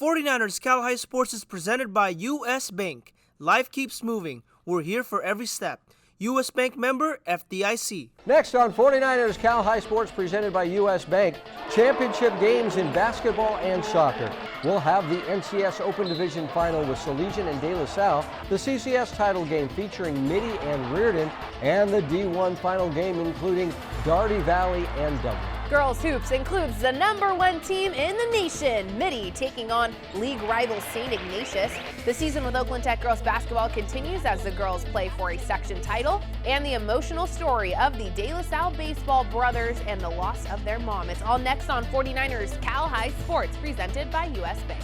49ers Cal High Sports is presented by U.S. Bank. Life keeps moving. We're here for every step. U.S. Bank member, FDIC. Next on 49ers Cal High Sports presented by U.S. Bank, championship games in basketball and soccer. We'll have the NCS Open Division Final with Salesian and De La Salle, the CCS title game featuring Mitty and Reardon, and the D1 final game including Darty Valley and Dublin. Girls Hoops includes the #1 team in the nation, Mitty, taking on league rival St. Ignatius. The season with Oakland Tech girls basketball continues as the girls play for a section title, and the emotional story of the De La Salle baseball brothers and the loss of their mom. It's all next on 49ers Cal High Sports, presented by U.S. Bank.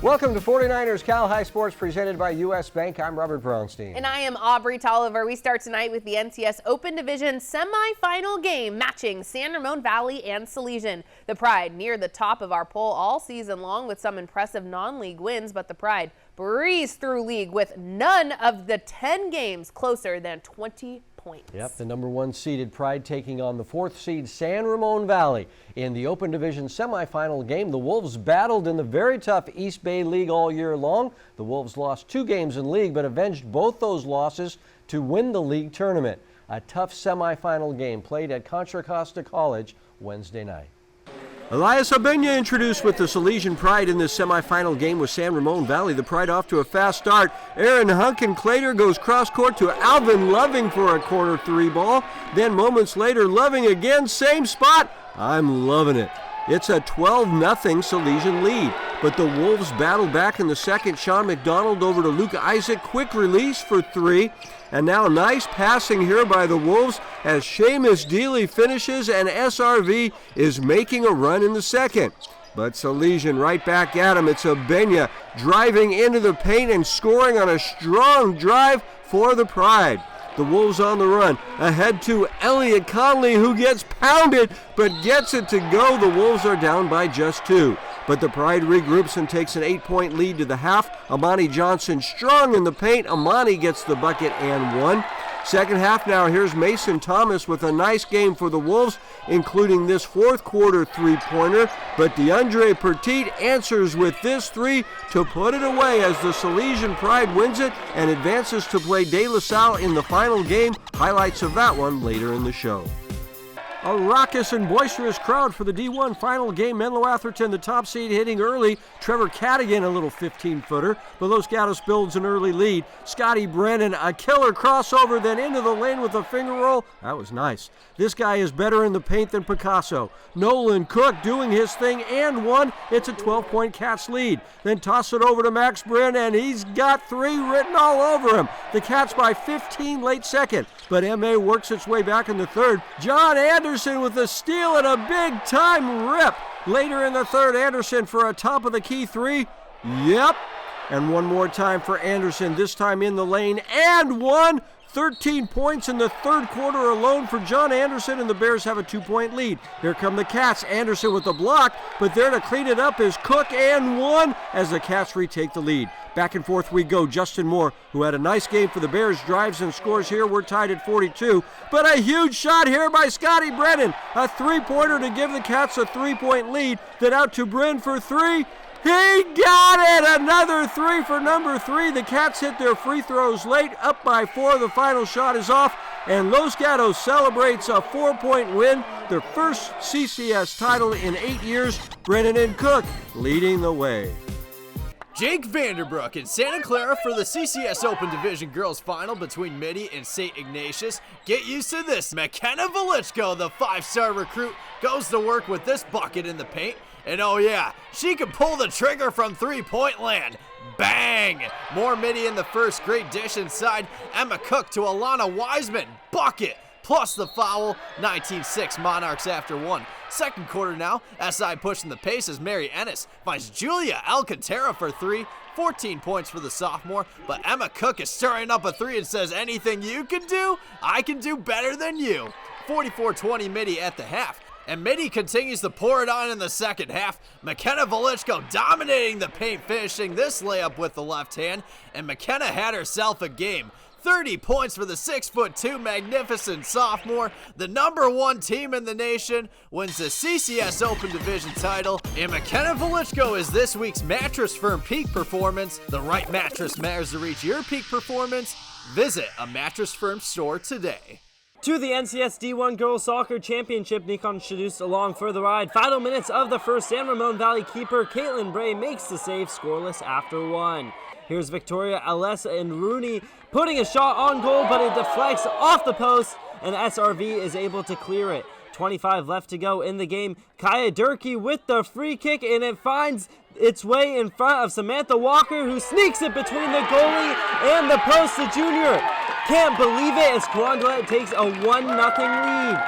Welcome to 49ers Cal High Sports presented by U.S. Bank. I'm Robert Braunstein. And I am Aubrey Tolliver. We start tonight with the NCS Open Division semifinal game matching San Ramon Valley and Salesian. The Pride near the top of our poll all season long with some impressive non-league wins, but the Pride breezed through league with none of the 10 games closer than 20 points. Yep, the #1 seeded Pride taking on the 4th seed San Ramon Valley. In the Open Division semifinal game, the Wolves battled in the very tough East Bay League all year long. The Wolves lost 2 games in league, but avenged both those losses to win the league tournament. A tough semifinal game played at Contra Costa College Wednesday night. Elias Abenya introduced with the Salesian Pride in this semifinal game with San Ramon Valley. The Pride off to a fast start. Aaron Hunkin-Clater goes cross-court to Alvin Loving for a corner 3 ball. Then moments later, Loving again, same spot. I'm loving it. It's a 12-0 Salesian lead. But the Wolves battle back in the second. Sean McDonald over to Luke Isaac. Quick release for 3. And now nice passing here by the Wolves as Seamus Deely finishes and SRV is making a run in the second. But Salesian right back at him. It's Abenya driving into the paint and scoring on a strong drive for the Pride. The Wolves on the run, ahead to Elliott Conley, who gets pounded but gets it to go. The Wolves are down by just 2. But the Pride regroups and takes an 8-point lead to the half. Amani Johnson strong in the paint. Amani gets the bucket and 1. Second half now, here's Mason Thomas with a nice game for the Wolves, including this fourth quarter 3-pointer. But DeAndre Petit answers with this 3 to put it away as the Salesian Pride wins it and advances to play De La Salle in the final game. Highlights of that one later in the show. A raucous and boisterous crowd for the D1 final game. Menlo Atherton, the top seed, hitting early. Trevor Cadigan, a little 15-footer. But Los Gatos builds an early lead. Scotty Brennan, a killer crossover, then into the lane with a finger roll. That was nice. This guy is better in the paint than Picasso. Nolan Cook doing his thing and 1. It's a 12-point Cats lead. Then toss it over to Max Brin, and he's got 3 written all over him. The Cats by 15 late second. But MA works its way back in the third. John Anderson with a steal and a big-time rip. Later in the third, Anderson for a top-of-the-key 3. Yep. And one more time for Anderson, this time in the lane, and 1. 13 points in the third quarter alone for John Anderson, and the Bears have a 2-point lead. Here come the Cats. Anderson with the block, but there to clean it up is Cook, and 1 as the Cats retake the lead. Back and forth we go. Justin Moore, who had a nice game for the Bears, drives and scores here. We're tied at 42. But a huge shot here by Scotty Brennan. A 3-pointer to give the Cats a 3-point lead. Then out to Brin for 3. He got it! Another 3 for number 3. The Cats hit their free throws late, up by 4. The final shot is off, and Los Gatos celebrates a 4-point win, their first CCS title in 8 years. Brennan and Cook leading the way. Jake Vanderbrook in Santa Clara for the CCS Open Division Girls Final between Mitty and St. Ignatius. Get used to this. McKenna Velichko, the 5-star recruit, goes to work with this bucket in the paint. And oh yeah, she can pull the trigger from 3-point land. Bang! More Mitty in the first. Great dish inside. Emma Cook to Alana Wiseman. Bucket! Plus the foul. 19-6 Monarchs after 1. Second quarter now. SI pushing the pace as Mary Ennis finds Julia Alcantara for 3. 14 points for the sophomore, but Emma Cook is stirring up a 3 and says, anything you can do, I can do better than you. 44-20 Mitty at the half. And Midi continues to pour it on in the second half. McKenna Velichko dominating the paint, finishing this layup with the left hand. And McKenna had herself a game. 30 points for the 6'2" magnificent sophomore. The #1 team in the nation wins the CCS Open Division title. And McKenna Velichko is this week's Mattress Firm Peak Performance. The right mattress matters to reach your peak performance. Visit a Mattress Firm store today. To the NCS D1 Girls Soccer Championship, Nikon Shadus along for the ride. Final minutes of the first, San Ramon Valley keeper Caitlin Bray makes the save, scoreless after 1. Here's Victoria Alessa and Rooney putting a shot on goal, but it deflects off the post, and SRV is able to clear it. 25 left to go in the game. Kaya Durkee with the free kick, and it finds its way in front of Samantha Walker, who sneaks it between the goalie and the post. The junior can't believe it as Carondelet takes a 1-0 lead.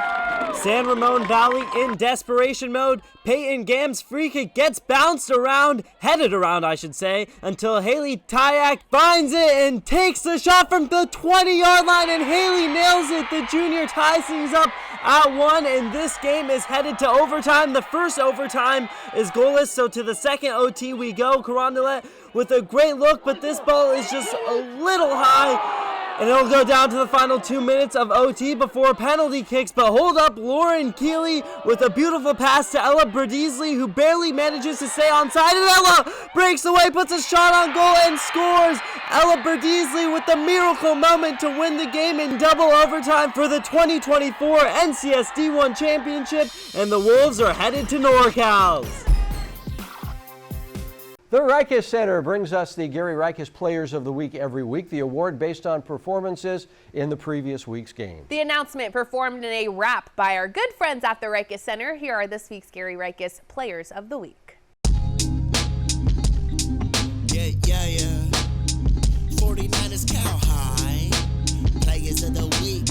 San Ramon Valley in desperation mode. Peyton Gam's free kick gets headed around I should say, until Haley Tyak finds it and takes the shot from the 20-yard line, and Haley nails it. The junior ties things up at 1, and this game is headed to overtime. The first overtime is goalless, so to the second OT we go. Carondelet with a great look, but this ball is just a little high. And it'll go down to the final 2 minutes of OT before penalty kicks. But hold up, Lauren Keeley with a beautiful pass to Ella Berdeasley, who barely manages to stay onside. And Ella breaks away, puts a shot on goal, and scores. Ella Berdeasley with the miracle moment to win the game in double overtime for the 2024 NCS D1 Championship. And the Wolves are headed to NorCals. The Rikus Center brings us the Gary Rikus Players of the Week every week, the award based on performances in the previous week's game. The announcement performed in a rap by our good friends at the Rikus Center. Here are this week's Gary Rikus Players of the Week. Yeah. 49ers Cow High Players of the Week.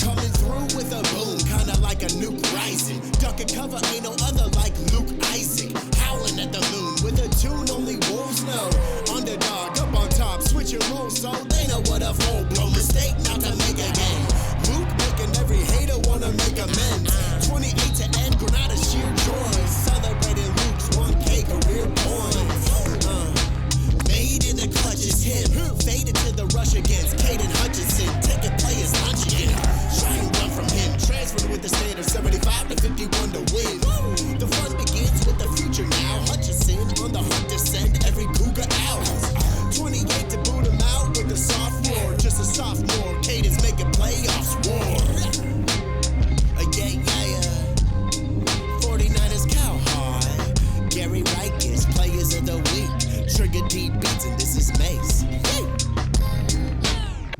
Coming through with a boom, kinda like a nuke rising. Duck and cover, ain't no other like Luke Isaac. Howling at the moon with a tune only wolves know. Underdog up on top, switching roles so they know what a full-blown mistake not to make again. Luke making every hater wanna make amends. 28 to end, Granada sheer joy. Celebrating Luke's 1K career points. Made in the clutch is him. Faded to the rush against Caden Hutchinson. Taking players lunch again. Trying run from him. Transferred with the standard 75 to 51 to win. The fun begins with the future now. Hutchinson on the hunt to send every cougar out. 28 to boot him out with the sophomore. Just a sophomore. Caden's making playoffs war. Yeah. 49ers Cow High. Gary Rikus Players of the Week. Trigger deep beats and this is Mace.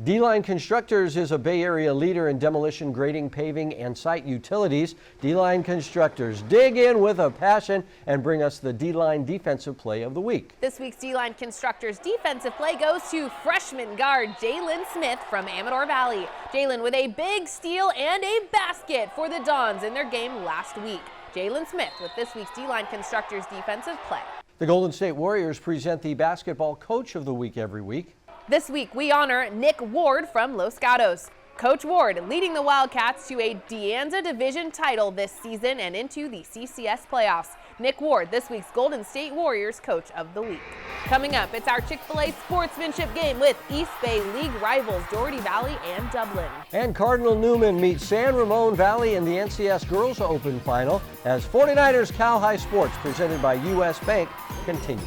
D-Line Constructors is a Bay Area leader in demolition, grading, paving, and site utilities. D-Line Constructors dig in with a passion and bring us the D-Line Defensive Play of the Week. This week's D-Line Constructors defensive play goes to freshman guard Jalen Smith from Amador Valley. Jalen with a big steal and a basket for the Dons in their game last week. Jalen Smith with this week's D-Line Constructors defensive play. The Golden State Warriors present the Basketball Coach of the Week every week. This week, we honor Nick Ward from Los Gatos. Coach Ward leading the Wildcats to a De Anza Division title this season and into the CCS playoffs. Nick Ward, this week's Golden State Warriors Coach of the Week. Coming up, it's our Chick-fil-A sportsmanship game with East Bay League rivals Doherty Valley and Dublin. And Cardinal Newman meets San Ramon Valley in the NCS Girls Open Final as 49ers Cal High Sports, presented by U.S. Bank, continue.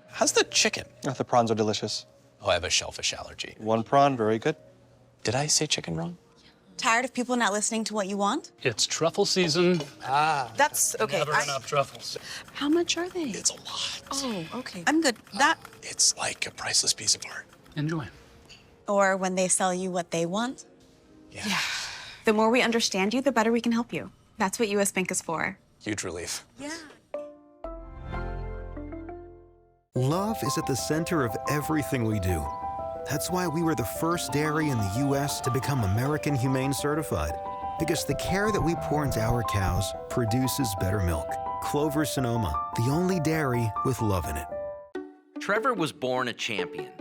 How's the chicken? Oh, the prawns are delicious. Oh, I have a shellfish allergy. One prawn, very good. Did I say chicken wrong? Tired of people not listening to what you want? It's truffle season. That's okay. Never enough truffles. How much are they? It's a lot. Oh, okay. I'm good. It's like a priceless piece of art. Enjoy. Or when they sell you what they want? Yeah. The more we understand you, the better we can help you. That's what U.S. Bank is for. Huge relief. Yeah. Love is at the center of everything we do. That's why we were the first dairy in the U.S. to become American Humane Certified. Because the care that we pour into our cows produces better milk. Clover Sonoma, the only dairy with love in it. Trevor was born a champion.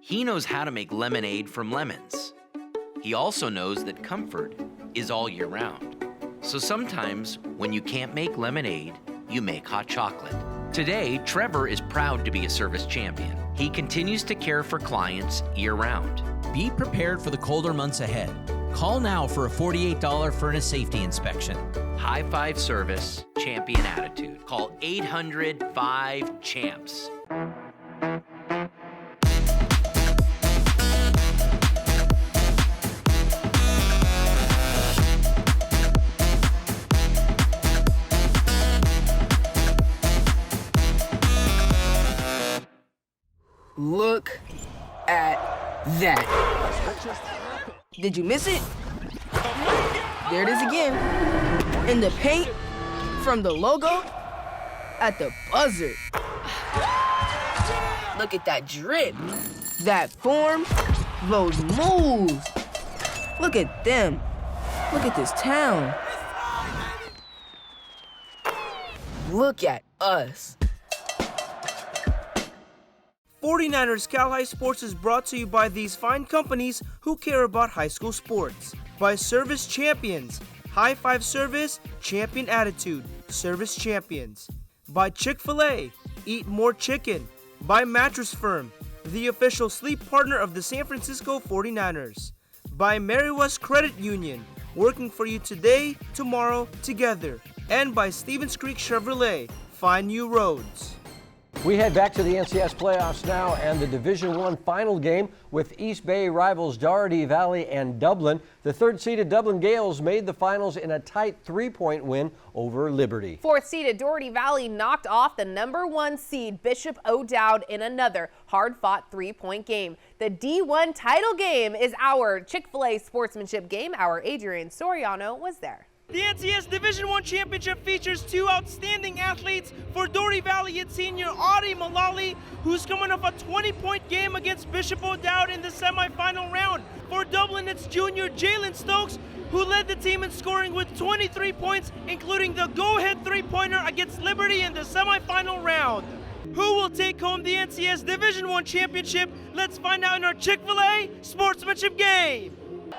He knows how to make lemonade from lemons. He also knows that comfort is all year round. So sometimes, when you can't make lemonade, you make hot chocolate. Today, Trevor is proud to be a service champion. He continues to care for clients year-round. Be prepared for the colder months ahead. Call now for a $48 furnace safety inspection. High Five Service, champion attitude. Call 800-5-CHAMPS. Look at that. Did you miss it? There it is again. In the paint, from the logo, at the buzzer. Look at that drip, that form, those moves. Look at them. Look at this town. Look at us. 49ers Cal High Sports is brought to you by these fine companies who care about high school sports. By Service Champions, High Five Service, Champion Attitude, Service Champions. By Chick-fil-A, Eat More Chicken. By Mattress Firm, the official sleep partner of the San Francisco 49ers. By Mary West Credit Union, working for you today, tomorrow, together. And by Stevens Creek Chevrolet, find new roads. We head back to the NCS playoffs now and the Division I final game with East Bay rivals Doherty Valley and Dublin. The third-seeded Dublin Gales made the finals in a tight 3-point win over Liberty. Fourth-seeded Doherty Valley knocked off the number 1 seed Bishop O'Dowd in another hard-fought 3-point game. The D1 title game is our Chick-fil-A sportsmanship game. Our Adrian Soriano was there. The NCS Division I Championship features two outstanding athletes. For Doherty Valley, it's senior Audie Malali, who's coming off a 20-point game against Bishop O'Dowd in the semifinal round. For Dublin, it's junior Jalen Stokes, who led the team in scoring with 23 points, including the go-ahead three-pointer against Liberty in the semifinal round. Who will take home the NCS Division I Championship? Let's find out in our Chick-fil-A sportsmanship game.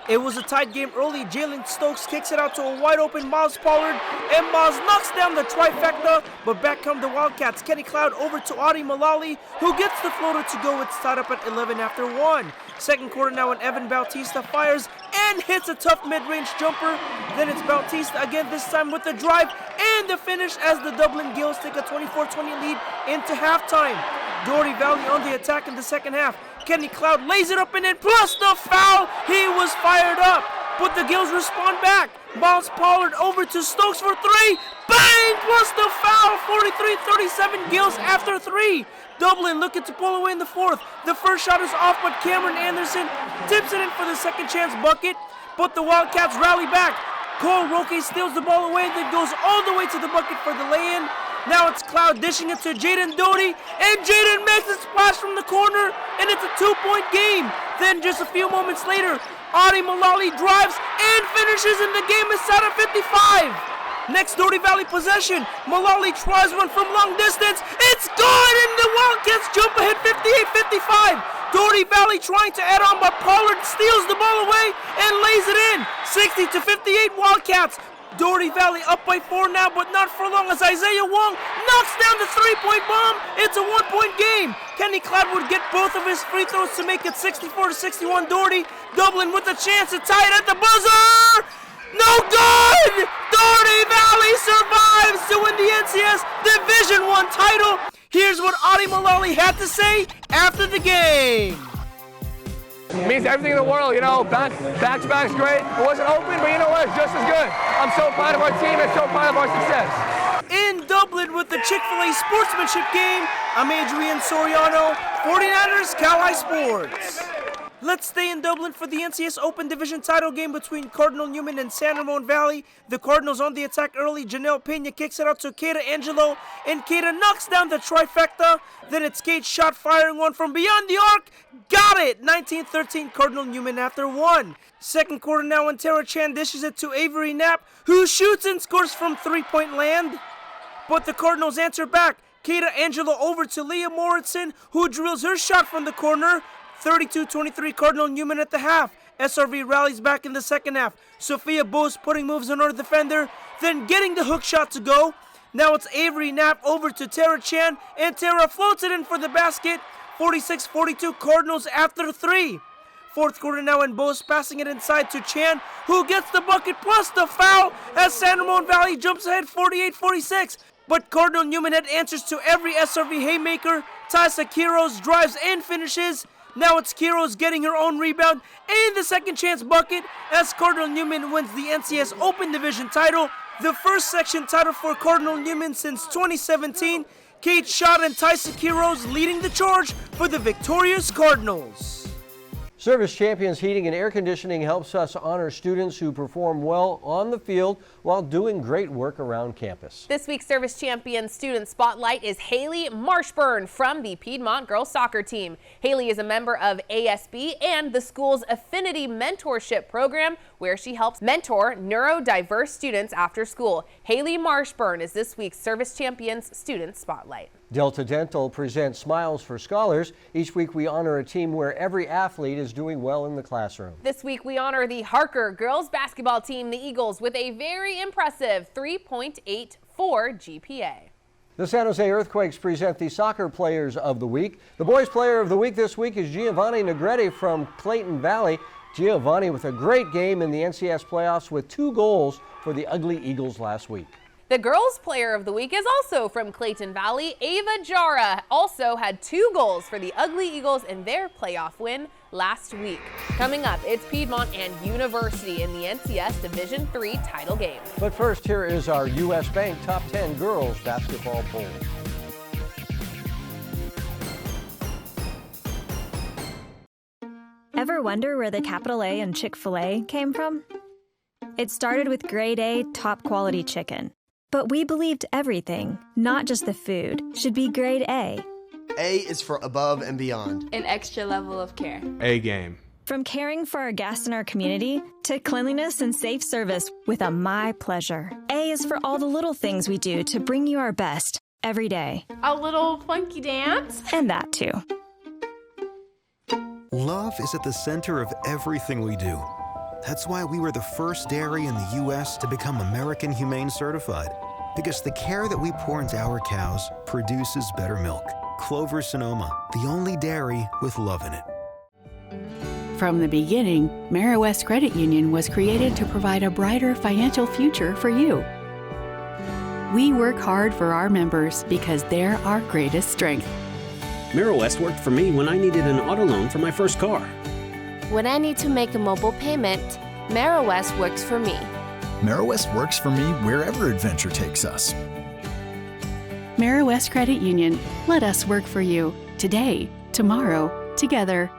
It was a tight game early. Jalen Stokes kicks it out to a wide-open Miles Pollard, and Miles knocks down the trifecta, but back come the Wildcats. Kenny Cloud over to Audie Malali, who gets the floater to go. It's tied up at 11 after 1. Second quarter now, and Evan Bautista fires and hits a tough mid-range jumper. Then it's Bautista again, this time with the drive and the finish as the Dublin Gales take a 24-20 lead into halftime. Doherty Valley on the attack in the second half. Kenny Cloud lays it up and in, plus the foul. He was fired up, but the Gales respond back. Miles Pollard over to Stokes for 3. Bang! Plus the foul. 43-37 Gales after 3. Dublin looking to pull away in the fourth. The first shot is off, but Cameron Anderson tips it in for the second chance bucket. But the Wildcats rally back. Cole Roque steals the ball away, then goes all the way to the bucket for the lay-in. Now it's Cloud dishing it to Jaden Doherty, and Jaden makes a splash from the corner, and it's a 2-point game. Then just a few moments later, Audie Malali drives and finishes, and the game is set at 55. Next Doherty Valley possession, Malali tries one from long distance. It's good, and the Wildcats jump ahead 58-55. Doherty Valley trying to add on, but Pollard steals the ball away and lays it in. 60-58 Wildcats. Doherty Valley up by 4 now, but not for long as Isaiah Wong knocks down the 3-point bomb. It's a 1-point game. Kenny Cloud would get both of his free throws to make it 64-61 Doherty. Dublin with a chance to tie it at the buzzer. No good! Doherty Valley survives to win the NCS Division I title. Here's what Audie Malali had to say after the game. It means everything in the world, you know, back-to-back's great. It wasn't open, but you know what, it's just as good. I'm so proud of our team and so proud of our success. In Dublin with the Chick-fil-A sportsmanship game, I'm Adrian Soriano, 49ers Cal High Sports. Let's stay in Dublin for the NCS Open Division title game between Cardinal Newman and San Ramon Valley. The Cardinals on the attack early. Janelle Pena kicks it out to Keita Angelo, and Keita knocks down the trifecta. Then it's Kate Shot firing one from beyond the arc. Got it! 19-13 Cardinal Newman after 1. Second quarter now, and Tara Chan dishes it to Avery Knapp, who shoots and scores from 3-point land. But the Cardinals answer back. Keita Angelo over to Leah Morrison, who drills her shot from the corner. 32-23 Cardinal Newman at the half. SRV rallies back in the second half. Sophia Bose putting moves on her defender, then getting the hook shot to go. Now it's Avery Knapp over to Tara Chan, and Tara floats it in for the basket. 46-42 Cardinals after 3. Fourth quarter now, and Bose passing it inside to Chan, who gets the bucket plus the foul as San Ramon Valley jumps ahead 48-46. But Cardinal Newman had answers to every SRV haymaker. Tysa Quiros drives and finishes. Now it's Quiros getting her own rebound and the second chance bucket as Cardinal Newman wins the NCS Open Division title, the first section title for Cardinal Newman since 2017. Kate Schott and Tysa Quiros leading the charge for the victorious Cardinals. Service Champions Heating and Air Conditioning helps us honor students who perform well on the field while doing great work around campus. This week's Service Champion Student Spotlight is Haley Marshburn from the Piedmont girls soccer team. Haley is a member of ASB and the school's Affinity Mentorship Program, where she helps mentor neurodiverse students after school. Haley Marshburn is this week's Service Champions Student Spotlight. Delta Dental presents Smiles for Scholars. Each week we honor a team where every athlete is doing well in the classroom. This week we honor the Harker girls basketball team, the Eagles, with a very impressive 3.84 GPA. The San Jose Earthquakes present the Soccer Players of the Week. The Boys Player of the Week this week is Giovanni Negretti from Clayton Valley. Giovanni with a great game in the NCS playoffs with 2 goals for the Ugly Eagles last week. The Girls Player of the Week is also from Clayton Valley. Ava Jara also had 2 goals for the Ugly Eagles in their playoff win last week. Coming up, it's Piedmont and University in the NCS Division III title game. But first, here is our U.S. Bank Top 10 Girls Basketball Poll. Ever wonder where the capital A in Chick-fil-A came from? It started with grade A, top quality chicken. But we believed everything, not just the food, should be grade A. A is for above and beyond. An extra level of care. A game. From caring for our guests and our community to cleanliness and safe service with a My Pleasure. A is for all the little things we do to bring you our best every day. A little funky dance. And that too. Love is at the center of everything we do. That's why we were the first dairy in the U.S. to become American Humane Certified. Because the care that we pour into our cows produces better milk. Clover Sonoma, the only dairy with love in it. From the beginning, AmeriWest Credit Union was created to provide a brighter financial future for you. We work hard for our members because they're our greatest strength. AmeriWest worked for me when I needed an auto loan for my first car. When I need to make a mobile payment, AmeriWest works for me. AmeriWest works for me wherever adventure takes us. AmeriWest Credit Union. Let us work for you. Today, tomorrow, together.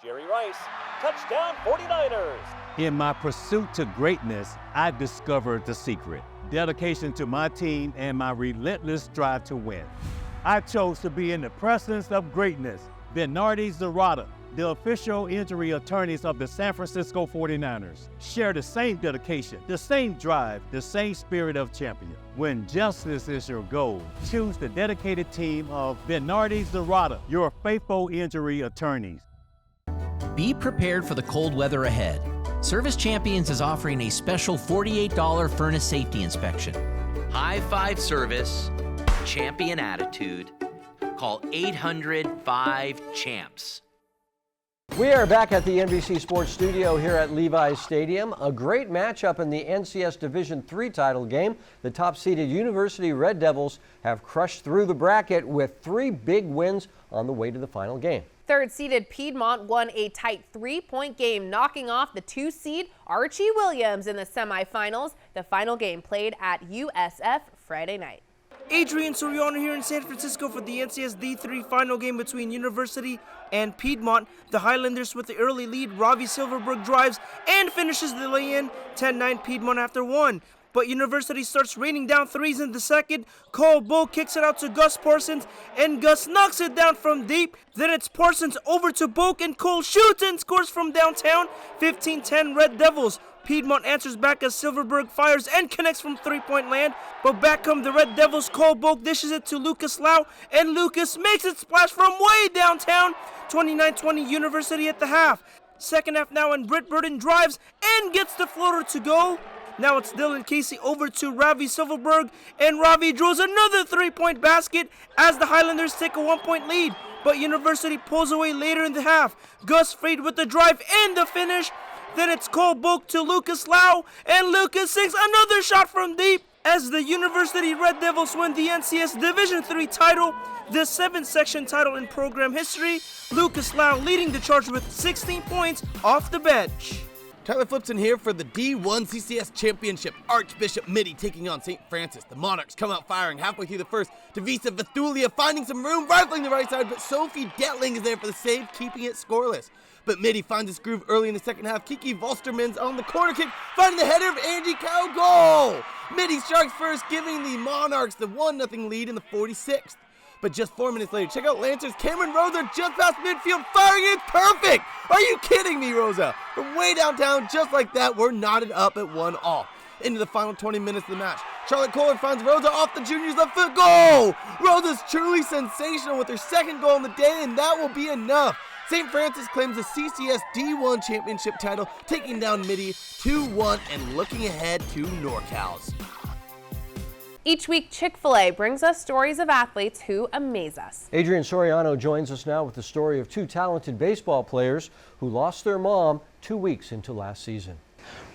Jerry Rice, touchdown 49ers. In my pursuit to greatness, I discovered the secret. Dedication to my team and my relentless drive to win. I chose to be in the presence of greatness. Bernardi Zarata, the official injury attorneys of the San Francisco 49ers, share the same dedication, the same drive, the same spirit of champion. When justice is your goal, choose the dedicated team of Bernardi Zarata, your faithful injury attorneys. Be prepared for the cold weather ahead. Service Champions is offering a special $48 furnace safety inspection. High five service, champion attitude. Call 800-5-CHAMPS. We are back at the NBC Sports Studio here at Levi's Stadium. A great matchup in the NCS Division III title game. The top-seeded University Red Devils have crushed through the bracket with 3 big wins on the way to the final game. Third-seeded Piedmont won a tight 3-point game, knocking off the 2-seed Archie Williams in the semifinals. The final game played at USF Friday night. Adrian Soriano here in San Francisco for the NCS D3 final game between University and Piedmont. The Highlanders with the early lead. Ravi Silverberg drives and finishes the lay-in. 10-9 Piedmont after 1. But University starts raining down threes in the second. Cole Bull kicks it out to Gus Parsons, and Gus knocks it down from deep. Then it's Parsons over to Boak, and Cole shoots and scores from downtown. 15-10 Red Devils. Piedmont answers back as Silverberg fires and connects from three-point land. But back come the Red Devils. Cole Boak dishes it to Lucas Lau, and Lucas makes it splash from way downtown. 29-20 University at the half. Second half now, and Britt Burton drives and gets the floater to go. Now it's Dylan Casey over to Ravi Silverberg, and Ravi draws another 3-point basket as the Highlanders take a 1-point lead. But University pulls away later in the half. Gus Freed with the drive and the finish. Then it's Cole Boak to Lucas Lau, and Lucas sinks another shot from deep as the University Red Devils win the NCS Division III title, the 7th section title in program history. Lucas Lau leading the charge with 16 points off the bench. Tyler Flipson here for the D1 CCS Championship. Archbishop Mitty taking on St. Francis. The Monarchs come out firing halfway through the first. Devisa Vithulia finding some room, rifling the right side, but Sophie Detling is there for the save, keeping it scoreless. But Mitty finds his groove early in the second half. Kiki Volstermans on the corner kick, finding the header of Angie Cow. Goal! Mitty strikes first, giving the Monarchs the 1-0 lead in the 46th. But just 4 minutes later, check out Lancers. Cameron Rosa just past midfield, firing it perfect! Are you kidding me, Rosa? From way downtown, just like that, we're knotted up at 1-1. Into the final 20 minutes of the match. Charlotte Kohler finds Rosa off the junior's left foot. Goal! Rosa's truly sensational with her second goal in the day, and that will be enough. St. Francis claims the CCS D1 Championship title, taking down Mitty 2-1 and looking ahead to NorCal's. Each week, Chick-fil-A brings us stories of athletes who amaze us. Adrian Soriano joins us now with the story of 2 talented baseball players who lost their mom 2 weeks into last season.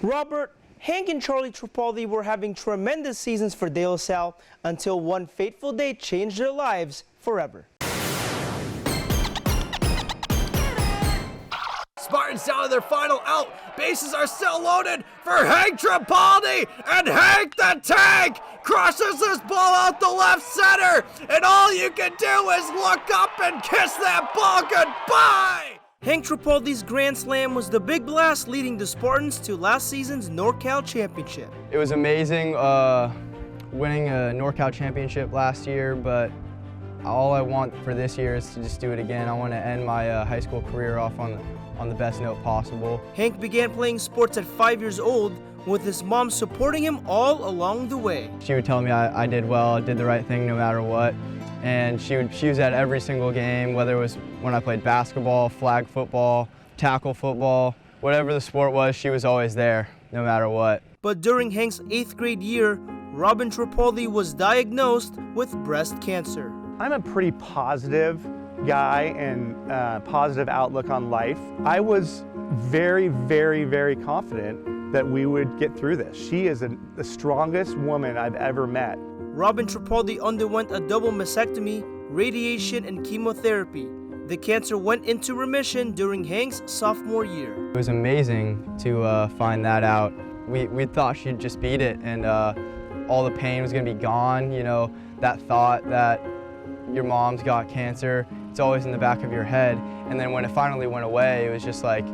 Robert, Hank and Charlie Tripaldi were having tremendous seasons for De La Salle until one fateful day changed their lives forever. Spartans down to their final out. Bases are still loaded for Hank Tripaldi, and Hank the Tank crushes this ball out the left center, and all you can do is look up and kiss that ball goodbye. Hank Tripaldi's grand slam was the big blast leading the Spartans to last season's NorCal championship. It was amazing winning a NorCal championship last year, but all I want for this year is to just do it again. I want to end my high school career off on the best note possible. Hank began playing sports at 5 years old, with his mom supporting him all along the way. She would tell me I did well, I did the right thing no matter what. And she was at every single game, whether it was when I played basketball, flag football, tackle football, whatever the sport was, she was always there, no matter what. But during Hank's 8th grade year, Robin Tripaldi was diagnosed with breast cancer. I'm a pretty positive guy and positive outlook on life. I was very, very, very confident that we would get through this. She is the strongest woman I've ever met. Robin Tripaldi underwent a double mastectomy, radiation, and chemotherapy. The cancer went into remission during Hank's sophomore year. It was amazing to find that out. We thought she'd just beat it, and all the pain was gonna be gone. You know, that thought that your mom's got cancer, it's always in the back of your head. And then when it finally went away, it was just like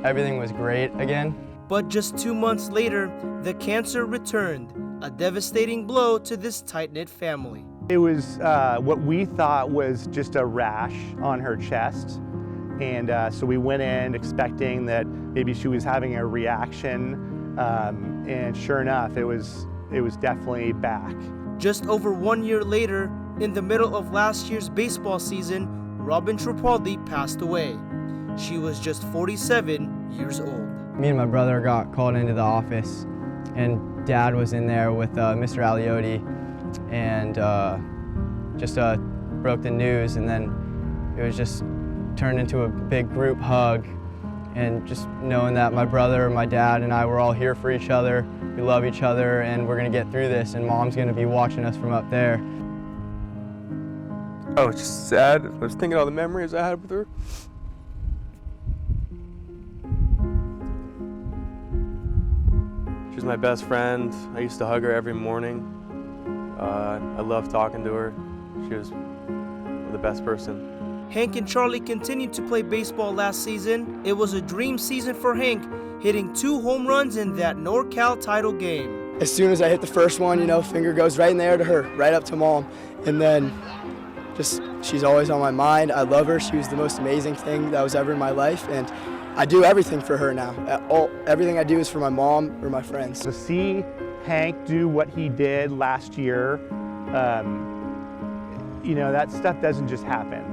everything was great again. But just 2 months later, the cancer returned, a devastating blow to this tight-knit family. It was what we thought was just a rash on her chest. And so we went in expecting that maybe she was having a reaction. And sure enough, it was definitely back. Just over 1 year later, in the middle of last year's baseball season, Robin Tripaldi passed away. She was just 47 years old. Me and my brother got called into the office, and Dad was in there with Mr. Aliotti, and just broke the news, and then it was just turned into a big group hug, and just knowing that my brother, my dad, and I were all here for each other, we love each other, and we're gonna get through this, and Mom's gonna be watching us from up there. I was just sad. I was thinking of all the memories I had with her. She was my best friend. I used to hug her every morning. I loved talking to her. She was the best person. Hank and Charlie continued to play baseball last season. It was a dream season for Hank, hitting 2 home runs in that NorCal title game. As soon as I hit the first one, you know, finger goes right in there to her, right up to Mom. And then she's always on my mind. I love her. She was the most amazing thing that was ever in my life. And I do everything for her now. Everything I do is for my mom or my friends. To see Hank do what he did last year, you know, that stuff doesn't just happen.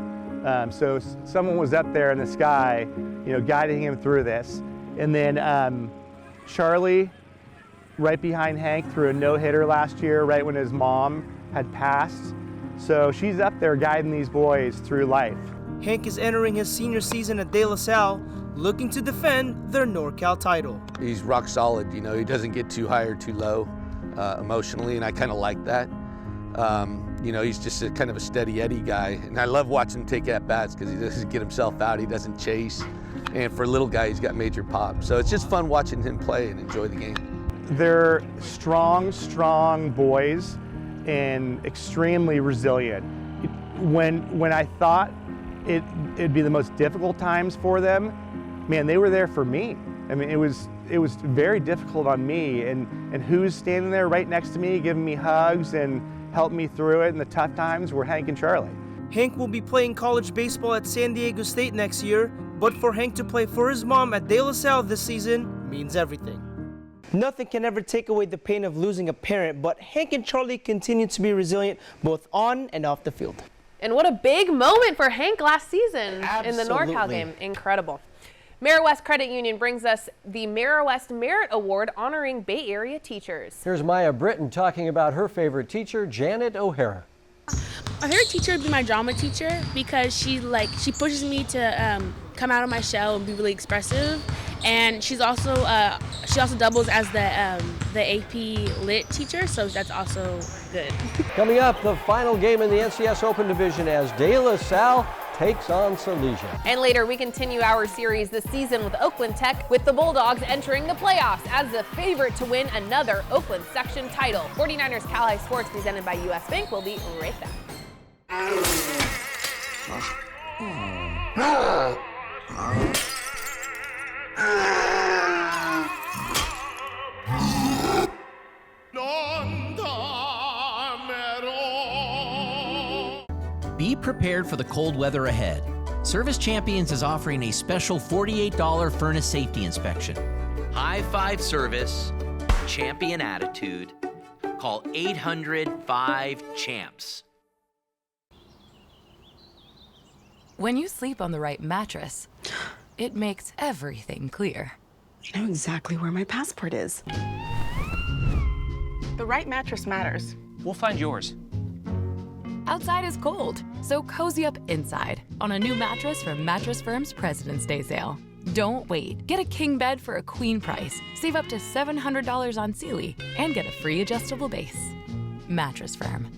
So someone was up there in the sky guiding him through this. And then Charlie, right behind Hank, threw a no-hitter last year, right when his mom had passed. So she's up there guiding these boys through life. Hank is entering his senior season at De La Salle, looking to defend their NorCal title. He's rock solid, he doesn't get too high or too low emotionally, and I kind of like that. He's just a kind of a steady Eddie guy, and I love watching him take at-bats because he doesn't get himself out, he doesn't chase, and for a little guy, he's got major pop. So it's just fun watching him play and enjoy the game. They're strong boys and extremely resilient. When I thought it'd be the most difficult times for them, man, they were there for me. I mean, it was very difficult on me, and who's standing there right next to me, giving me hugs and helping me through it in the tough times were Hank and Charlie. Hank will be playing college baseball at San Diego State next year, but for Hank to play for his mom at De La Salle this season means everything. Nothing can ever take away the pain of losing a parent, but Hank and Charlie continue to be resilient both on and off the field. And what a big moment for Hank last season in the NorCal game. Incredible. Marist Credit Union brings us the Marist Merit Award honoring Bay Area teachers. Here's Maya Britton talking about her favorite teacher, Janet O'Hara. My favorite teacher would be my drama teacher because she pushes me to come out of my shell and be really expressive, and she also doubles as the AP Lit teacher, so that's also good. Coming up, the final game in the NCS Open Division as De La Salle takes on Silesia. And later, we continue our series this season with Oakland Tech, with the Bulldogs entering the playoffs as the favorite to win another Oakland section title. 49ers Cal High Sports, presented by U.S. Bank, will be right back. Be prepared for the cold weather ahead. Service Champions is offering a special $48 furnace safety inspection. High five service, champion attitude. Call 800-5-CHAMPS. When you sleep on the right mattress, it makes everything clear. I know exactly where my passport is. The right mattress matters. We'll find yours. Outside is cold, so cozy up inside on a new mattress from Mattress Firm's President's Day sale. Don't wait. Get a king bed for a queen price. Save up to $700 on Sealy and get a free adjustable base. Mattress Firm.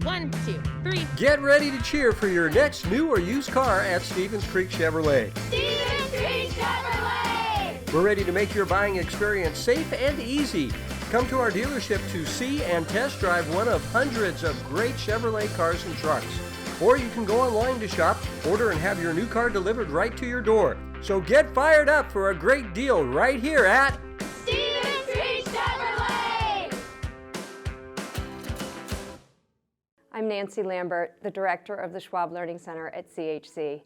1, 2, 3. Get ready to cheer for your next new or used car at Stevens Creek Chevrolet. Stevens Creek Chevrolet! We're ready to make your buying experience safe and easy. Come to our dealership to see and test drive one of hundreds of great Chevrolet cars and trucks. Or you can go online to shop, order, and have your new car delivered right to your door. So get fired up for a great deal right here at Stevens Creek Chevrolet! I'm Nancy Lambert, the director of the Schwab Learning Center at CHC.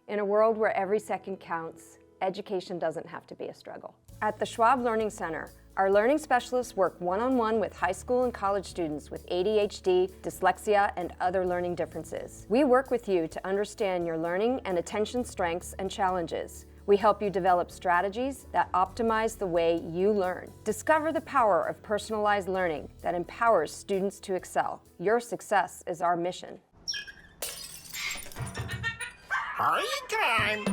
In a world where every second counts, education doesn't have to be a struggle. At the Schwab Learning Center, our learning specialists work one-on-one with high school and college students with ADHD, dyslexia, and other learning differences. We work with you to understand your learning and attention strengths and challenges. We help you develop strategies that optimize the way you learn. Discover the power of personalized learning that empowers students to excel. Your success is our mission. Party time!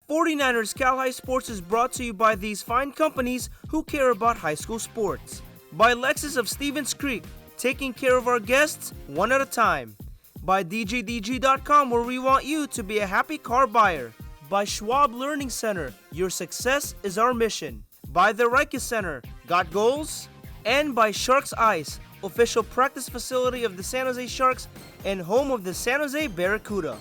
'49ers Cal High Sports is brought to you by these fine companies who care about high school sports. By Lexus of Stevens Creek, taking care of our guests one at a time. By DJDG.com, where we want you to be a happy car buyer. By Schwab Learning Center, your success is our mission. by the Rikes Center, Got Goals, and by Sharks Ice, official practice facility of the San Jose Sharks and home of the San Jose Barracuda.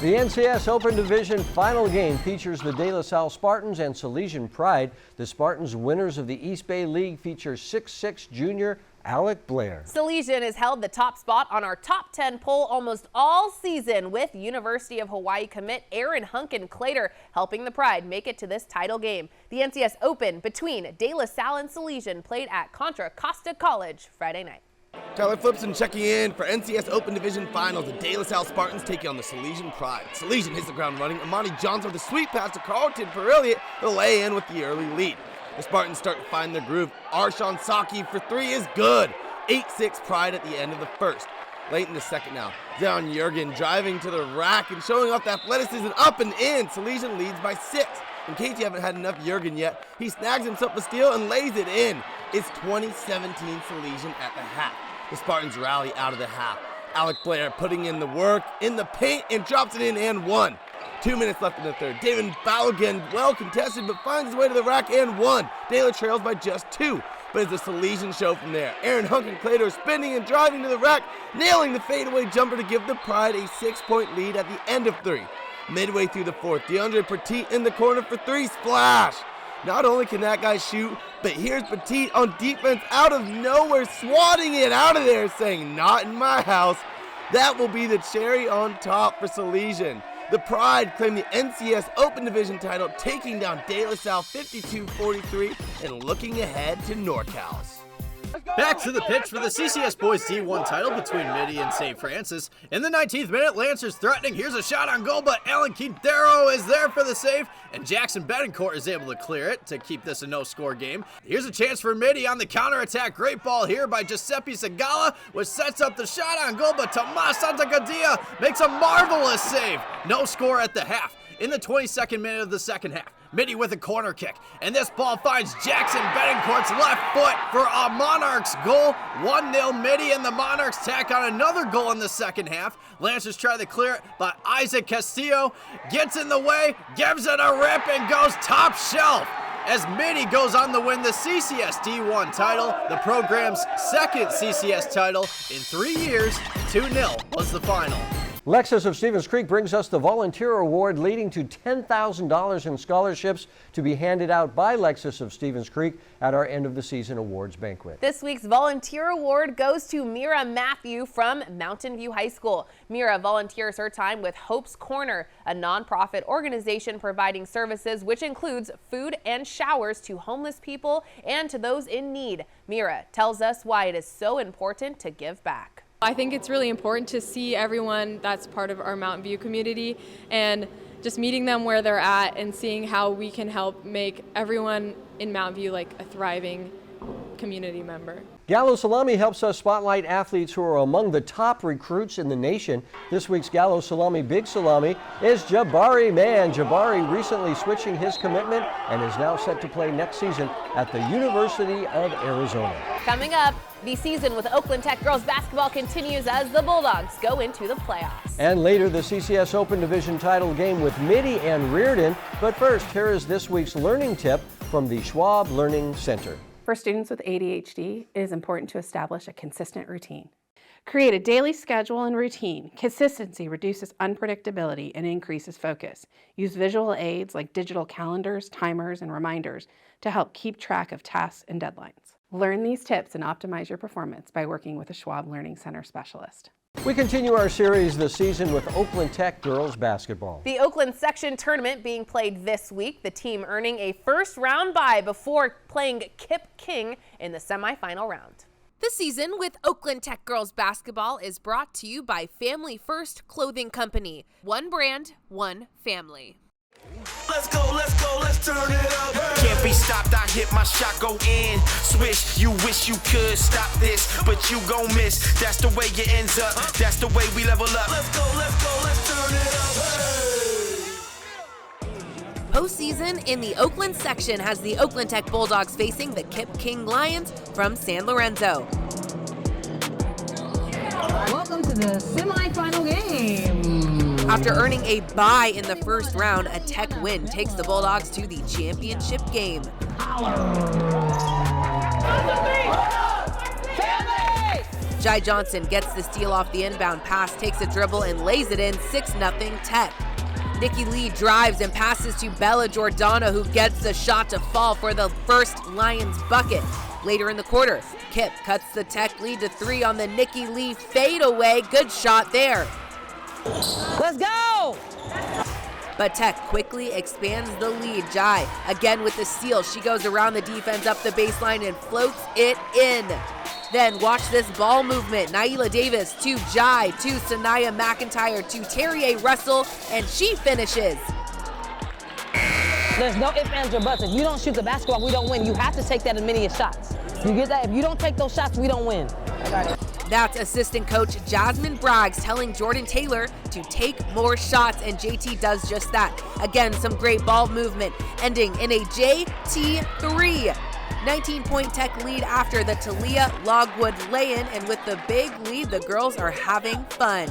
The NCS Open Division final game features the De La Salle Spartans and Salesian Pride. The Spartans, winners of the East Bay League, feature 6'6" junior Alec Blair. Salesian has held the top spot on our top 10 poll almost all season, with University of Hawaii commit Aaron Hunkin-Clater helping the Pride make it to this title game. The NCS Open between De La Salle and Salesian played at Contra Costa College Friday night. Tyler Flipson checking in for NCS Open Division Finals. The De La Salle Spartans taking on the Salesian Pride. Salesian hits the ground running. Amani Johnson with a sweet pass to Carlton Perilliot to lay in with the early lead. The Spartans start to find their groove. Arshawn Saki for three is good. 8-6 Pride at the end of the first. Late in the second now, Zion Jurgen driving to the rack and showing off the athleticism up and in. Salesian leads by 6. In case you haven't had enough Jurgen yet, he snags himself a steal and lays it in. It's 2017 Salesian at the half. The Spartans rally out of the half. Alec Blair putting in the work in the paint and drops it in and one. 2 minutes left in the third. David Balogun well contested but finds his way to the rack and one. De La trails by just 2. But it's a Salesian show from there. Aaron Hunkin-Clater spinning and driving to the rack, nailing the fadeaway jumper to give the Pride a 6-point lead at the end of 3. Midway through the fourth, DeAndre Petit in the corner for 3, splash! Not only can that guy shoot, but here's Petit on defense out of nowhere, swatting it out of there, saying, "Not in my house." That will be the cherry on top for Salesian. The Pride claim the NCS Open Division title, taking down De La Salle 52-43 and looking ahead to NorCal's. Back to the pitch for the CCS Boys D1 title between Mitty and St. Francis. In the 19th minute, Lancers threatening. Here's a shot on goal, but Alan Quintero is there for the save, and Jackson Betancourt is able to clear it to keep this a no-score game. Here's a chance for Mitty on the counterattack. Great ball here by Giuseppe Segala, which sets up the shot on goal, but Tomas Santagadia makes a marvelous save. No score at the half. In the 22nd minute of the second half, Mitty with a corner kick, and this ball finds Jackson Betancourt's left foot for a Monarchs goal. 1-0 Mitty, and the Monarchs tack on another goal in the second half. Lancers try to clear it, but Isaac Castillo gets in the way, gives it a rip, and goes top shelf. As Mitty goes on to win the CCS D1 title, the program's second CCS title in 3 years. 2-0 was the final. Lexus of Stevens Creek brings us the Volunteer Award, leading to $10,000 in scholarships to be handed out by Lexus of Stevens Creek at our end of the season awards banquet. This week's Volunteer Award goes to Mira Matthew from Mountain View High School. Mira volunteers her time with Hope's Corner, a nonprofit organization providing services which includes food and showers to homeless people and to those in need. Mira tells us why it is so important to give back. I think it's really important to see everyone that's part of our Mountain View community and just meeting them where they're at and seeing how we can help make everyone in Mountain View like a thriving community member. Gallo Salami helps us spotlight athletes who are among the top recruits in the nation. This week's Gallo Salami Big Salami is Jabari Mann. Jabari recently switching his commitment and is now set to play next season at the University of Arizona. Coming up, the season with Oakland Tech girls basketball continues as the Bulldogs go into the playoffs. And later, the CCS Open Division title game with Mitty and Reardon. But first, here is this week's learning tip from the Schwab Learning Center. For students with ADHD, it is important to establish a consistent routine. Create a daily schedule and routine. Consistency reduces unpredictability and increases focus. Use visual aids like digital calendars, timers, and reminders to help keep track of tasks and deadlines. Learn these tips and optimize your performance by working with a Schwab Learning Center specialist. We continue our series this season with Oakland Tech girls basketball. The Oakland section tournament being played this week, the team earning a first-round bye before playing Kip King in the semifinal round. The season with Oakland Tech girls basketball is brought to you by Family First Clothing Company. One brand, one family. Let's go, let's turn it up. Hey. Can't be stopped, I hit my shot, go in. Swish, you wish you could stop this, but you gon' miss. That's the way it ends up, that's the way we level up. Let's go, let's turn it up. Hey. Postseason in the Oakland section has the Oakland Tech Bulldogs facing the Kip King Lions from San Lorenzo. Welcome to the semifinal game. After earning a bye in the first round, a Tech win takes the Bulldogs to the championship game. Jai Johnson gets the steal off the inbound pass, takes a dribble and lays it in, 6-0 Tech. Nikki Lee drives and passes to Bella Giordano, who gets the shot to fall for the first Lions bucket. Later in the quarter, Kip cuts the Tech lead to 3 on the Nikki Lee fadeaway. Good shot there. Let's go! But Tech quickly expands the lead. Jai again with the steal. She goes around the defense up the baseline and floats it in. Then watch this ball movement. Naila Davis to Jai, to Sanaya McIntyre, to Terrier Russell, and she finishes. There's no ifs, ands, or buts. If you don't shoot the basketball, we don't win. You have to take that in many shots. You get that? If you don't take those shots, we don't win. That's assistant coach Jasmine Braggs telling Jordan Taylor to take more shots, and JT does just that. Again, some great ball movement, ending in a JT3. 19-point Tech lead after the Talia Logwood lay-in, and with the big lead, the girls are having fun.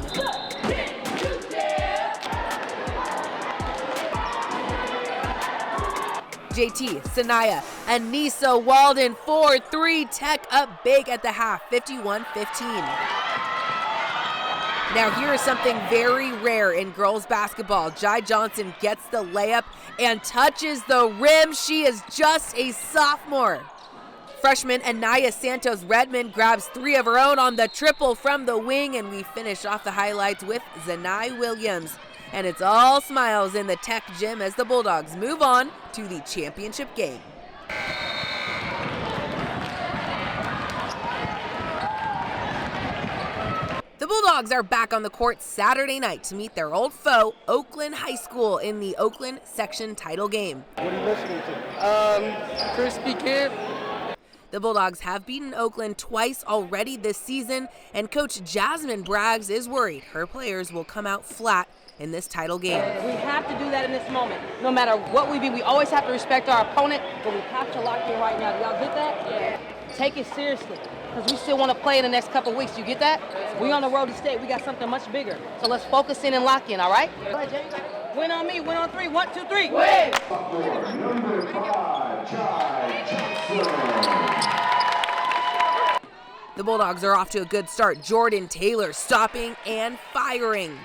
JT, Sanaya, Anissa Walden, 4-3, Tech up big at the half, 51-15. Now here is something very rare in girls basketball. Jai Johnson gets the layup and touches the rim. She is just a sophomore. Freshman Anaya Santos Redmond grabs 3 of her own on the triple from the wing, and we finish off the highlights with Zanai Williams. And it's all smiles in the Tech gym as the Bulldogs move on to the championship game. The Bulldogs are back on the court Saturday night to meet their old foe, Oakland High School, in the Oakland section title game. What are you listening to? Crispy Kid. The Bulldogs have beaten Oakland twice already this season, and Coach Jasmine Braggs is worried her players will come out flat in this title game. We have to do that in this moment. No matter what we be, we always have to respect our opponent, but we have to lock in right now. Do y'all get that? Yeah. Take it seriously, because we still want to play in the next couple of weeks. You get that? We on the road to state. We got something much bigger. So let's focus in and lock in, all right? Go ahead, Jay. Win on me, win on 3. 1, 2, 3. Win! Number 5, Jai Johnson. The Bulldogs are off to a good start. Jordan Taylor stopping and firing.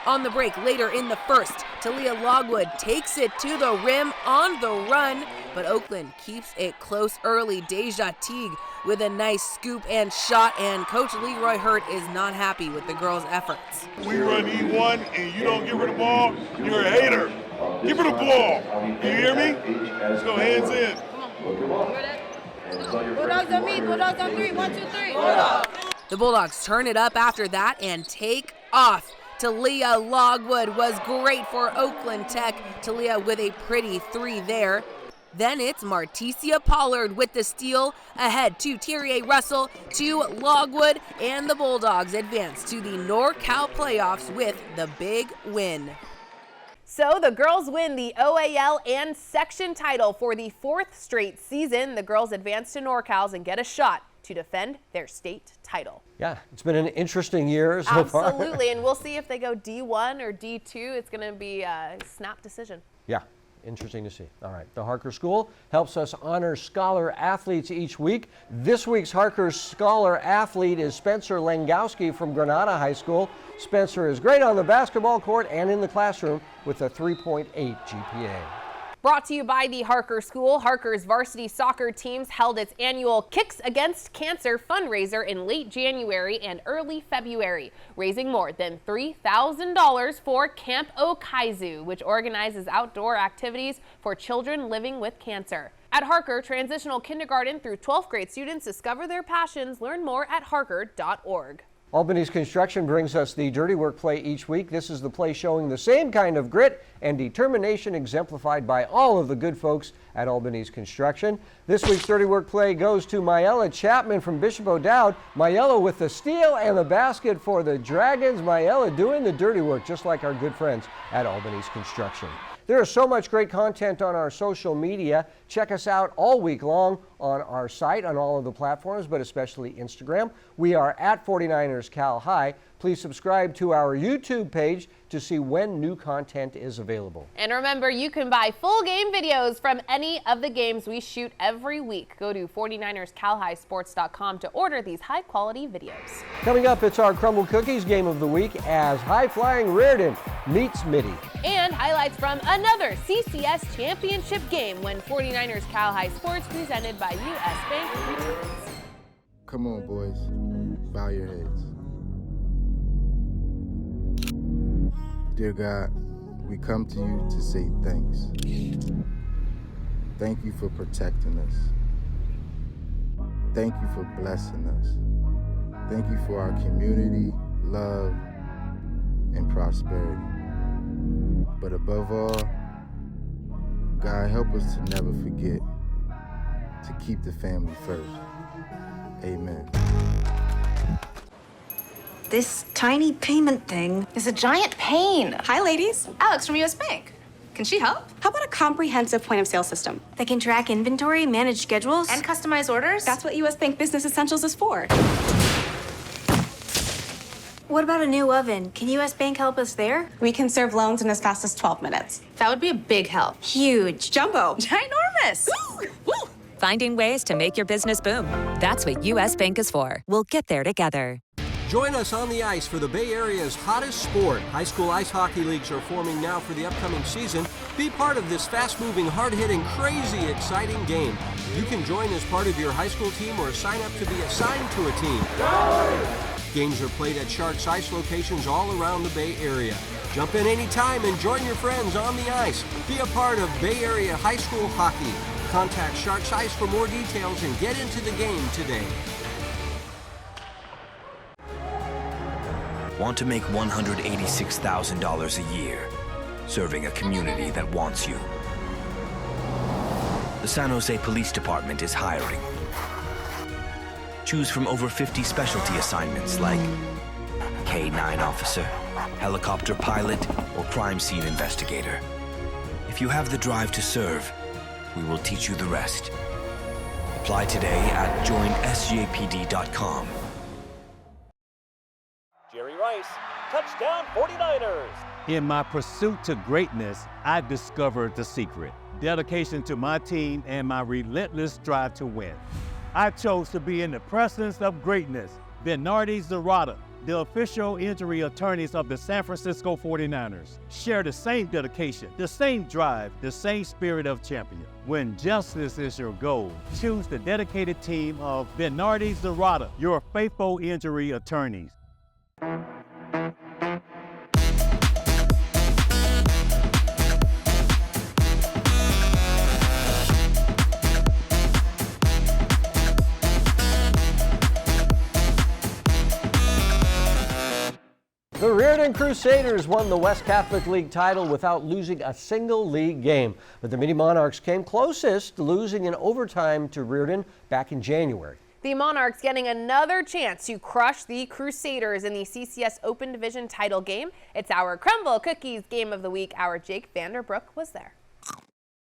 On the break later in the first, Talia Logwood takes it to the rim on the run, but Oakland keeps it close early. Deja Teague with a nice scoop and shot, and Coach Leroy Hurt is not happy with the girls' efforts. We run E1 and you don't give her the ball, you're a hater. Give her the ball. You hear me? Let's go hands in. Bulldogs on me, Bulldogs on 3. 1, 2, 3. The Bulldogs turn it up after that and take off. Talia Logwood was great for Oakland Tech. Talia with a pretty 3 there. Then it's Marticia Pollard with the steal, ahead to Terrier Russell, to Logwood, and the Bulldogs advance to the NorCal playoffs with the big win. So the girls win the OAL and section title for the 4th straight season. The girls advance to NorCals and get a shot to defend their state title. Yeah, it's been an interesting year so far. Absolutely, and we'll see if they go D1 or D2. It's going to be a snap decision. Yeah, interesting to see. All right, the Harker School helps us honor scholar athletes each week. This week's Harker Scholar athlete is Spencer Langowski from Granada High School. Spencer is great on the basketball court and in the classroom with a 3.8 GPA. Brought to you by the Harker School. Harker's varsity soccer teams held its annual Kicks Against Cancer fundraiser in late January and early February, raising more than $3,000 for Camp Okaizu, which organizes outdoor activities for children living with cancer. At Harker, transitional kindergarten through 12th grade students discover their passions. Learn more at harker.org. Albany's Construction brings us the Dirty Work play each week. This is the play showing the same kind of grit and determination exemplified by all of the good folks at Albany's Construction. This week's Dirty Work play goes to Mayella Chapman from Bishop O'Dowd. Mayella with the steal and the basket for the Dragons. Mayella doing the dirty work just like our good friends at Albany's Construction. There is so much great content on our social media. Check us out all week long on our site on all of the platforms, but especially Instagram. We are at 49ers Cal High. Please subscribe to our YouTube page to see when new content is available. And remember, you can buy full game videos from any of the games we shoot every week. Go to 49erscalhighsports.com to order these high-quality videos. Coming up, it's our Crumble Cookies Game of the Week as high-flying Reardon meets Mitty. And highlights from another CCS championship game when 49ers Cal High Sports presented by U.S. Bank returns. Come on, boys. Bow your heads. Dear God, we come to you to say thanks. Thank you for protecting us. Thank you for blessing us. Thank you for our community, love, and prosperity. But above all, God, help us to never forget to keep the family first. Amen. This tiny payment thing is a giant pain. Hi, ladies. Alex from US Bank. Can she help? How about a comprehensive point of sale system that can track inventory, manage schedules, and customize orders? That's what US Bank Business Essentials is for. What about a new oven? Can US Bank help us there? We can serve loans in as fast as 12 minutes. That would be a big help. Huge. Jumbo. Ginormous. Finding ways to make your business boom. That's what US Bank is for. We'll get there together. Join us on the ice for the Bay Area's hottest sport. High school ice hockey leagues are forming now for the upcoming season. Be part of this fast-moving, hard-hitting, crazy, exciting game. You can join as part of your high school team or sign up to be assigned to a team. Games are played at Sharks Ice locations all around the Bay Area. Jump in anytime and join your friends on the ice. Be a part of Bay Area high school hockey. Contact Sharks Ice for more details and get into the game today. Want to make $186,000 a year, serving a community that wants you. The San Jose Police Department is hiring. Choose from over 50 specialty assignments like K-9 officer, helicopter pilot, or crime scene investigator. If you have the drive to serve, we will teach you the rest. Apply today at joinsjpd.com. Jerry Rice, touchdown 49ers. In my pursuit to greatness, I discovered the secret. Dedication to my team and my relentless drive to win. I chose to be in the presence of greatness. Bernardi Zerrata, the official injury attorneys of the San Francisco 49ers, share the same dedication, the same drive, the same spirit of champion. When justice is your goal, choose the dedicated team of Bernardi Zerrata, your faithful injury attorneys. The Reardon Crusaders won the West Catholic League title without losing a single league game. But the Mitty Monarchs came closest, losing in overtime to Reardon back in January. The Monarchs getting another chance to crush the Crusaders in the CCS Open Division title game. It's our Crumble Cookies Game of the Week. Our Jake Vanderbrook was there.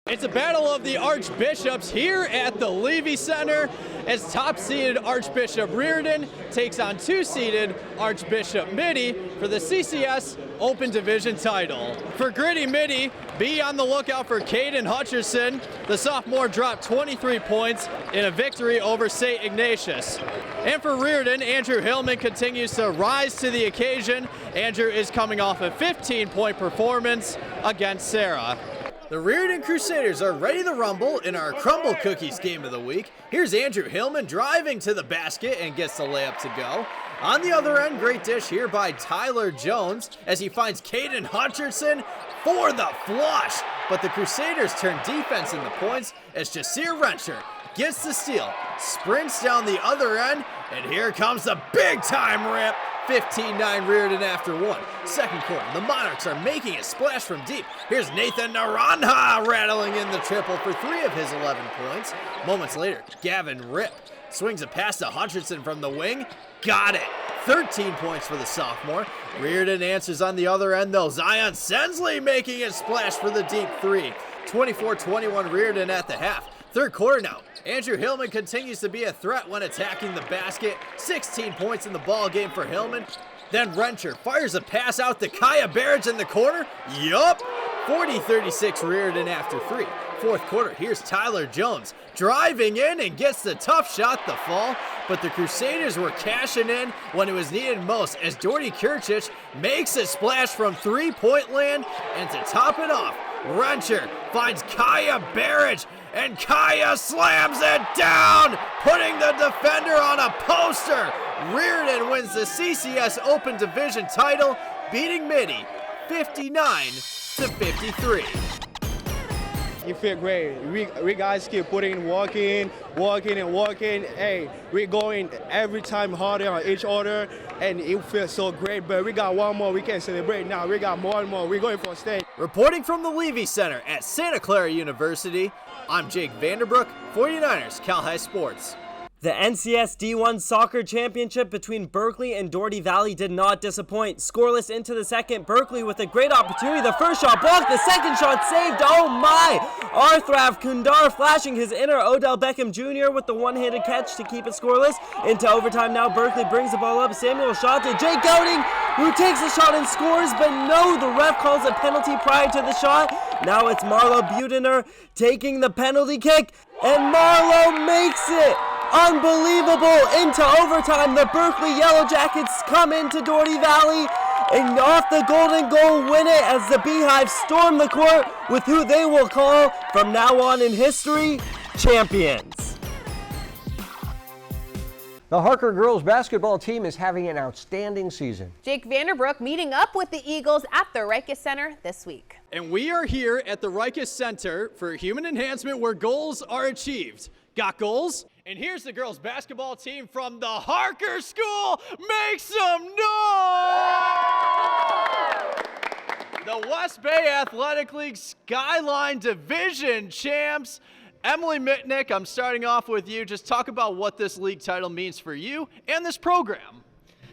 It's a battle of the Archbishops here at the Levy Center as top-seeded Archbishop Reardon takes on two-seeded Archbishop Mitty for the CCS Open Division title. For Gritty Mitty, be on the lookout for Caden Hutcherson. The sophomore dropped 23 points in a victory over St. Ignatius. And for Reardon, Andrew Hillman continues to rise to the occasion. Andrew is coming off a 15-point performance against Sarah. The Reardon Crusaders are ready to rumble in our Crumble Cookies Game of the Week. Here's Andrew Hillman driving to the basket and gets the layup to go. On the other end, great dish here by Tyler Jones as he finds Caden Hutcherson for the flush. But the Crusaders turn defense into points as Jasir Rencher gets the steal, sprints down the other end, and here comes the big-time rip. 15-9 Reardon after one. Second quarter, the Monarchs are making a splash from deep. Here's Nathan Naranja rattling in the triple for 3 of his 11 points. Moments later, Gavin Ripp swings a pass to Hutcherson from the wing. Got it. 13 points for the sophomore. Reardon answers on the other end, though. Zion Sensley making a splash for the deep 3. 24-21 Reardon at the half. Third quarter now. Andrew Hillman continues to be a threat when attacking the basket. 16 points in the ball game for Hillman. Then Rencher fires a pass out to Kaya Barrage in the corner. Yup! 40-36 Reardon after 3. Fourth quarter, here's Tyler Jones driving in and gets the tough shot to fall, but the Crusaders were cashing in when it was needed most as Doherty Kirchich makes a splash from three-point land, and to top it off, Rencher finds Kaya Barrage, and Kaya slams it down, putting the defender on a poster. Reardon wins the CCS Open Division title, beating Mitty 59-53. You feel great. We guys keep putting work in. Hey, we're going every time harder on each other, and it feels so great. But we got one more we can celebrate now. We got more and more. We're going for state. Reporting from the Levy Center at Santa Clara University, I'm Jake Vanderbrook, 49ers Cal High Sports. The NCS D1 Soccer Championship between Berkeley and Doherty Valley did not disappoint. Scoreless into the second, Berkeley with a great opportunity. The first shot blocked, the second shot saved. Oh my! Arthrav Kundar flashing his inner Odell Beckham Jr. with the one-handed catch to keep it scoreless. Into overtime now, Berkeley brings the ball up. Samuel shot to Jake Gouting, who takes the shot and scores, but no, the ref calls a penalty prior to the shot. Now it's Marlo Budener taking the penalty kick, and Marlo makes it! Unbelievable! Into overtime, the Berkeley Yellow Jackets come into Doherty Valley and off the golden goal win it as the Beehive storm the court with who they will call, from now on in history, champions. The Harker girls basketball team is having an outstanding season. Jake Vanderbrook meeting up with the Eagles at the Rikus Center this week. And we are here at the Rikus Center for human enhancement where goals are achieved. Got goals? And here's the girls basketball team from the Harker School. Make some noise! The West Bay Athletic League Skyline Division champs. Emily Mitnick, I'm starting off with you. Just talk about what this league title means for you and this program.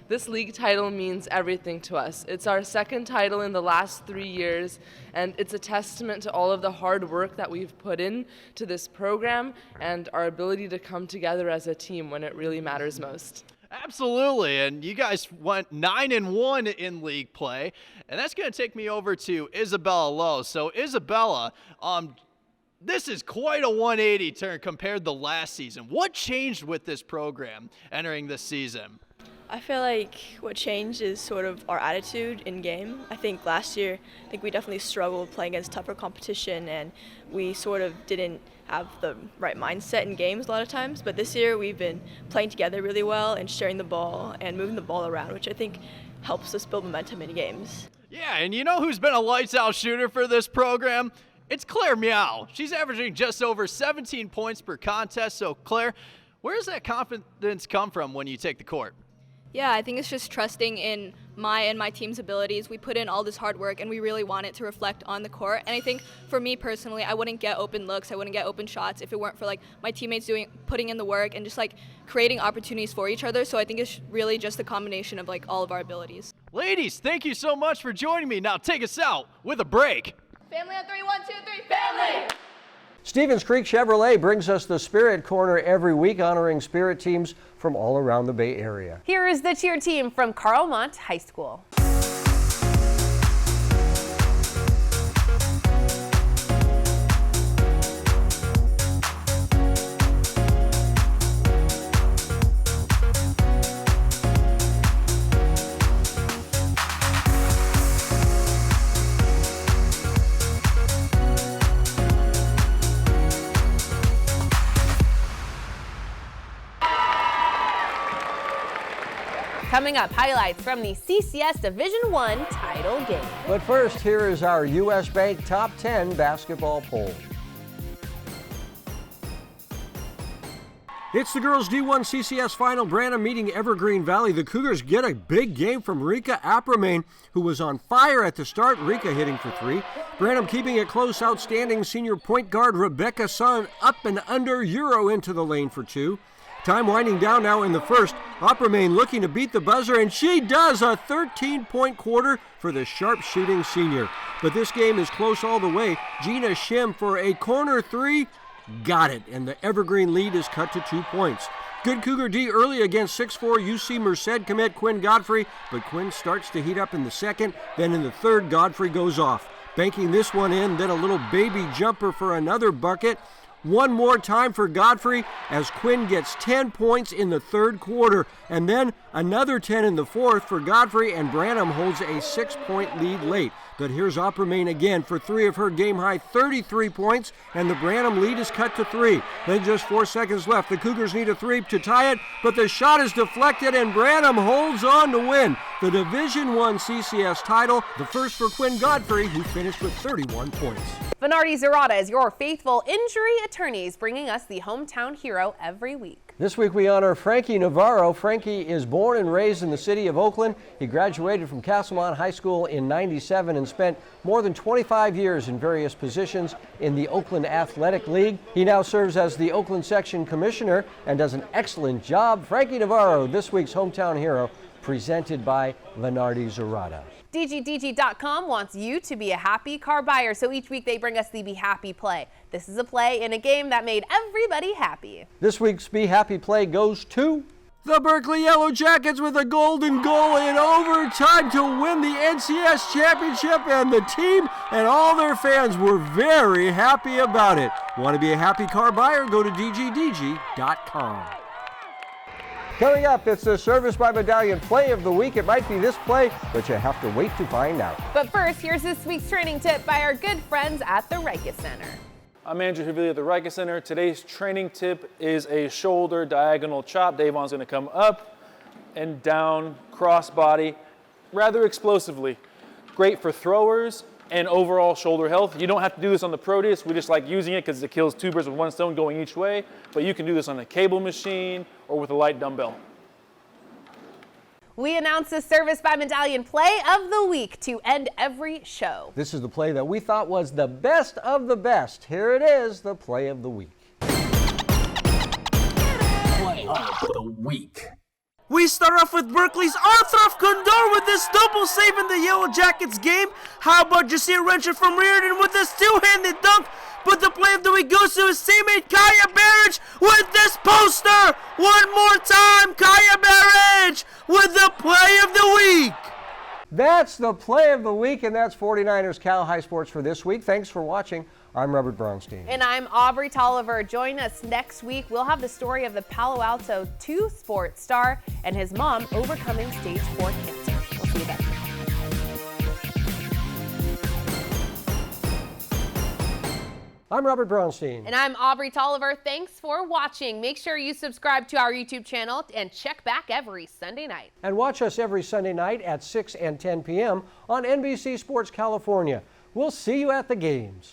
This league title means everything to us. It's our second title in the last 3 years, and it's a testament to all of the hard work that we've put in to this program and our ability to come together as a team when it really matters most. Absolutely, and you guys went 9-1 in league play, and that's going to take me over to Isabella Lowe. So Isabella, this is quite a 180 turn compared to last season. What changed with this program entering this season? I feel like what changed is sort of our attitude in game. I think last year, we definitely struggled playing against tougher competition, and we sort of didn't have the right mindset in games a lot of times. But this year, we've been playing together really well and sharing the ball and moving the ball around, which I think helps us build momentum in games. Yeah, and you know who's been a lights-out shooter for this program? It's Claire Meow. She's averaging just over 17 points per contest. So, Claire, where does that confidence come from when you take the court? Yeah, I think it's just trusting in my team's abilities. We put in all this hard work, and we really want it to reflect on the court. And I think for me personally, I wouldn't get open looks, I wouldn't get open shots if it weren't for my teammates putting in the work and just creating opportunities for each other. So I think it's really just a combination of all of our abilities. Ladies, thank you so much for joining me. Now take us out with a break. Family on 3, 1, 2, 3, family! Stevens Creek Chevrolet brings us the Spirit Corner every week, honoring Spirit teams from all around the Bay Area. Here is the cheer team from Carlmont High School. Coming up, highlights from the CCS Division I title game. But first, here is our U.S. Bank Top 10 basketball poll. It's the girls' D1 CCS final. Branham meeting Evergreen Valley. The Cougars get a big game from Rika Apramain, who was on fire at the start. Rika hitting for 3. Branham keeping it close. Outstanding senior point guard Rebecca Sun up and under Euro into the lane for 2. Time winding down now in the first. Apramain looking to beat the buzzer, and she does. A 13-point quarter for the sharp-shooting senior. But this game is close all the way. Gina Shim for a corner 3. got it, and the Evergreen lead is cut to 2 points. Good Cougar D early against 6'4" UC Merced commit Quinn Godfrey, but Quinn starts to heat up in the second. Then in the third, Godfrey goes off, banking this one in, then a little baby jumper for another bucket. One more time for Godfrey as Quinn gets 10 points in the third quarter, and then another 10 in the fourth for Godfrey, and Branham holds a 6-point lead late. But here's Opera Main again for 3 of her game-high 33 points, and the Branham lead is cut to 3. Then just 4 seconds left. The Cougars need a 3 to tie it, but the shot is deflected, and Branham holds on to win the Division I CCS title, the first for Quinn Godfrey, who finished with 31 points. Venardi Zurada is your faithful injury attorneys, bringing us the hometown hero every week. This week we honor Frankie Navarro. Frankie is born and raised in the city of Oakland. He graduated from Castlemont High School in '97 and spent more than 25 years in various positions in the Oakland Athletic League. He now serves as the Oakland Section Commissioner and does an excellent job. Frankie Navarro, this week's hometown hero, presented by Venardi Zurada. DGDG.com wants you to be a happy car buyer, so each week they bring us the Be Happy play. This is a play in a game that made everybody happy. This week's Be Happy play goes to the Berkeley Yellow Jackets with a golden goal in overtime to win the NCS championship, and the team and all their fans were very happy about it. Want to be a happy car buyer? Go to DGDG.com. Coming up, it's the Service by Medallion play of the week. It might be this play, but you have to wait to find out. But first, here's this week's training tip by our good friends at the Rika Center. I'm Andrew Havili at the Rika Center. Today's training tip is a shoulder diagonal chop. Davon's going to come up and down, cross body, rather explosively. Great for throwers and overall shoulder health. You don't have to do this on the Proteus. We just like using it because it kills 2 birds with 1 stone going each way. But you can do this on a cable machine or with a light dumbbell. We announce the Service by Medallion play of the week to end every show. This is the play that we thought was the best of the best. Here it is, the play of the week. Play of the week. We start off with Berkeley's Arthur Condor with this double save in the Yellow Jackets game. How about Jasir Rencher from Reardon with this two-handed dunk? But the play of the week goes to his teammate Kaya Barrage with this poster. One more time, Kaya Barrage with the play of the week. That's the play of the week, and that's 49ers Cal High Sports for this week. Thanks for watching. I'm Robert Brownstein. And I'm Aubrey Tolliver. Join us next week. We'll have the story of the Palo Alto 2 sports star and his mom overcoming stage 4 cancer. We'll see you then. I'm Robert Brownstein. And I'm Aubrey Tolliver. Thanks for watching. Make sure you subscribe to our YouTube channel and check back every Sunday night. And watch us every Sunday night at 6 and 10 p.m. on NBC Sports California. We'll see you at the games.